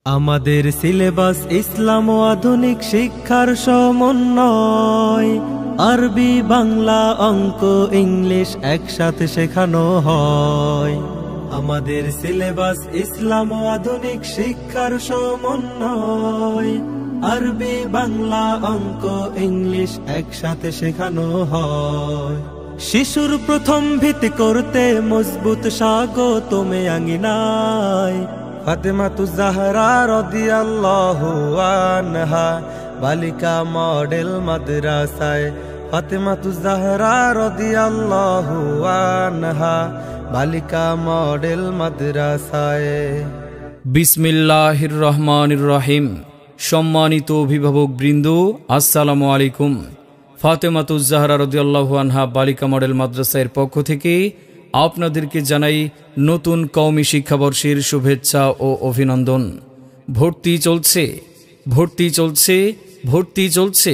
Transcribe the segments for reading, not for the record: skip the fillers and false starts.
আমাদের সিলেবাস ইসলাম ও আধুনিক শিক্ষার সমন্বয়। আরবি, বাংলা, অঙ্ক, ইংলিশ একসাথে শেখানো হয়। আমাদের সিলেবাস ইসলাম ও আধুনিক শিক্ষার সমন্বয়। আরবি, বাংলা, অঙ্ক, ইংলিশ একসাথে শেখানো হয়। শিশুর প্রথম ভিত্তি করতে মজবুত স্বাগতম আঙ্গিনায়। ফাতেমাতুজ জাহরা রাদিয়াল্লাহু আনহা বালিকা মডেল মাদ্রাসায়। ফাতেমাতুজ জাহরা রাদিয়াল্লাহু আনহা বালিকা মডেল মাদ্রাসায়। বিসমিল্লাহির রহমানির রহিম। সম্মানিত অভিভাবক বৃন্দ, আসসালামু আলাইকুম। ফাতেমাতুজ জাহরা রাদিয়াল্লাহু আনহা বালিকা মডেল মাদ্রাসার পক্ষ থেকে আপনাদেরকে জানাই নতুন কওমি শিক্ষাবর্ষের শুভেচ্ছা ও অভিনন্দন। ভর্তি চলছে, ভর্তি চলছে, ভর্তি চলছে।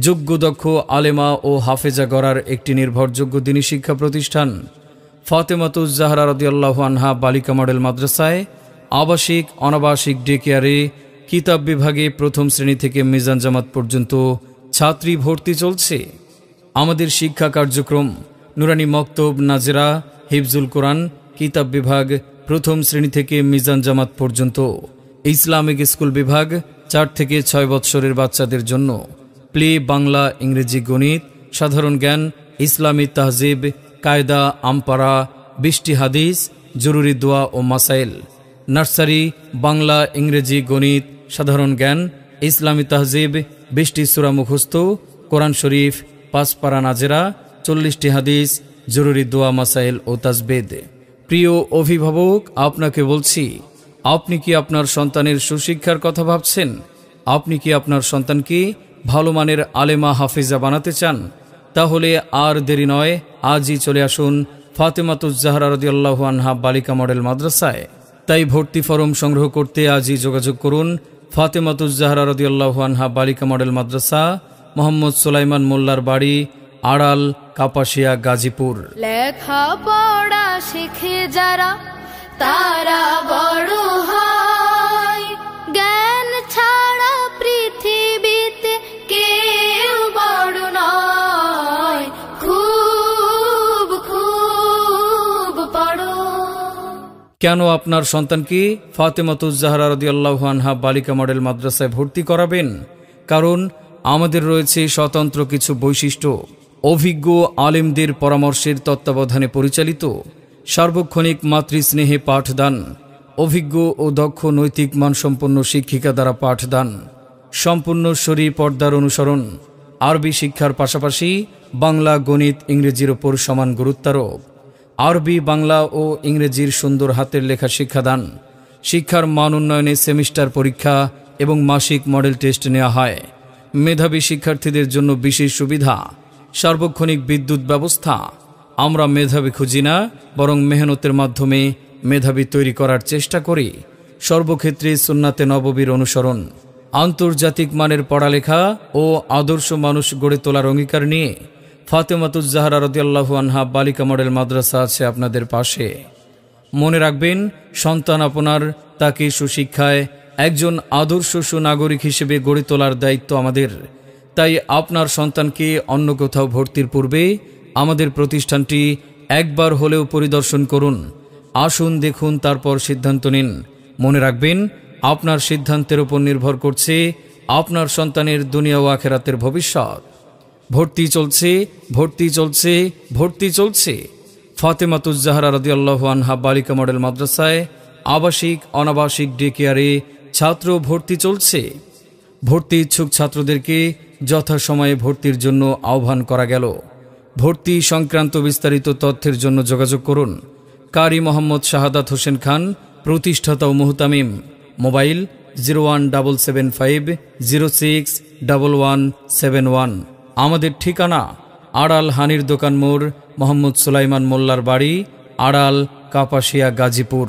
যোগ্য দক্ষ আলেমা ও হাফেজা গড়ার একটি নির্ভরযোগ্য দ্বীনী শিক্ষা প্রতিষ্ঠান ফাতেমাতুজ জাহরা রাদিয়াল্লাহু আনহা বালিকা মডেল মাদ্রাসায় আবাসিক অনাবাসিক ডে কেয়ারে কিতাব বিভাগে প্রথম শ্রেণী থেকে মিজান জামাত পর্যন্ত ছাত্রী ভর্তি চলছে। আমাদের শিক্ষা কার্যক্রম নুরানি মক্তব, নাজেরা, হিফজুল কোরআন, কিতাব বিভাগ প্রথম শ্রেণী থেকে মিজান জামাত পর্যন্ত, ইসলামিক স্কুল বিভাগ 4 থেকে 6 বৎসরের বাচ্চাদের জন্য, প্লে, বাংলা, ইংরেজি, গণিত, সাধারণ জ্ঞান, ইসলামী তাহজিব, কায়দা, আমপারা, 20টি হাদিস, জরুরি দোয়া ও মাসাইল, নার্সারি, বাংলা, ইংরেজি, গণিত, সাধারণ জ্ঞান, ইসলামী তাহজিব, 20টি সূরা মুখস্থ, কোরআন শরীফ, 5 পারা নাজেরা, 40টি হাদিস, জরুরি দোয়া, মাসাইল ও তাজবিদ। প্রিয় অভিভাবক, আপনাকে বলছি, আপনি কি আপনার সন্তানের সুশিক্ষার কথা ভাবছেন? আপনি কি আপনার সন্তানকে ভালো মানের আলেমা হাফিজা বানাতে চান? তাহলে আর দেরি নয়, আজই চলে আসুন ফাতেমাতুজ জাহরা রাদিয়াল্লাহু আনহা বালিকা মডেল মাদ্রাসায়। তাই ভর্তি ফরম সংগ্রহ করতে আজই যোগাযোগ করুন ফাতেমাতুজ জাহরা রাদিয়াল্লাহু আনহা বালিকা মডেল মাদ্রাসা, মোহাম্মদ সুলাইমান মোল্লার বাড়ি, আড়াল, কাপাসিয়া, গাজীপুর। লেখা পড়া শিখে যারা তারা বড় হয়, জ্ঞান ছাড়া পৃথিবীতে কেউ বড় নয়। খুব খুব পড়ো। কেন আপনার সন্তানকে ফাতেমাতুজ জাহরা রাদিয়াল্লাহু আনহা বালিকা মডেল মাদ্রাসায় ভর্তি করাবেন? কারণ আমাদের রয়েছে স্বতন্ত্র কিছু বৈশিষ্ট্য। অভিজ্ঞ আলেমদের পরামর্শের তত্ত্বাবধানে পরিচালিত, সার্বক্ষণিক মাতৃস্নেহে পাঠদান, অভিজ্ঞ ও দক্ষ নৈতিক মানসম্পন্ন শিক্ষিকা দ্বারা পাঠদান, সম্পূর্ণ শরী পর্দার অনুসরণ, আরবি শিক্ষার পাশাপাশি বাংলা, গণিত, ইংরেজির ওপর সমান গুরুত্বারোপ, আরবি, বাংলা ও ইংরেজির সুন্দর হাতের লেখা শিক্ষাদান, শিক্ষার মান উন্নয়নে সেমিস্টার পরীক্ষা এবং মাসিক মডেল টেস্ট নেওয়া হয়, মেধাবী শিক্ষার্থীদের জন্য বিশেষ সুবিধা, সার্বক্ষণিক বিদ্যুৎ ব্যবস্থা। আমরা মেধাবী খুঁজি না, বরং মেহনতের মাধ্যমে মেধাবী তৈরি করার চেষ্টা করি। সর্বক্ষেত্রে সুন্নাতে নববীর অনুসরণ, আন্তর্জাতিক মানের পড়ালেখা ও আদর্শ মানুষ গড়ে তোলার অঙ্গীকার নিয়ে ফাতেমাতুজ জাহরা রাদিয়াল্লাহু আনহা বালিকা মডেল মাদ্রাসা আছে আপনাদের পাশে। মনে রাখবেন, সন্তান আপনার, তাকে সুশিক্ষায় একজন আদর্শ সুনাগরিক হিসেবে গড়ে তোলার দায়িত্ব আমাদের। তাই আপনার সন্তানকে অন্য কোথাও ভর্তির পূর্বে আমাদের প্রতিষ্ঠানটি একবার হলেও পরিদর্শন করুন। আসুন, দেখুন, তারপর সিদ্ধান্ত নিন। মনে রাখবেন, আপনার সিদ্ধান্তের উপর নির্ভর করছে আপনার সন্তানের দুনিয়া ও আখিরাতের ভবিষ্যৎ। ভর্তি চলছে, ভর্তি চলছে, ভর্তি চলছে। ফাতেমাতুজ জাহরা রাদিয়াল্লাহু আনহা বালিকা মডেল মাদ্রাসায় আবাসিক অনাবাসিক ডে কেয়ারে ছাত্র ভর্তি চলছে। ভর্তি ইচ্ছুক ছাত্রদেরকে যথাসময়ে ভর্তির জন্য আহ্বান করা গেল। ভর্তি সংক্রান্ত বিস্তারিত তথ্যের জন্য যোগাযোগ করুন কারি মোহাম্মদ শাহাদাত হোসেন খান, প্রতিষ্ঠাতা ও মুহতামিম। মোবাইল 01750611171। আমাদের ঠিকানা আড়াল হানির দোকান মোড়, মোহাম্মদ সুলাইমান মোল্লার বাড়ি, আড়াল, কাপাসিয়া, গাজীপুর।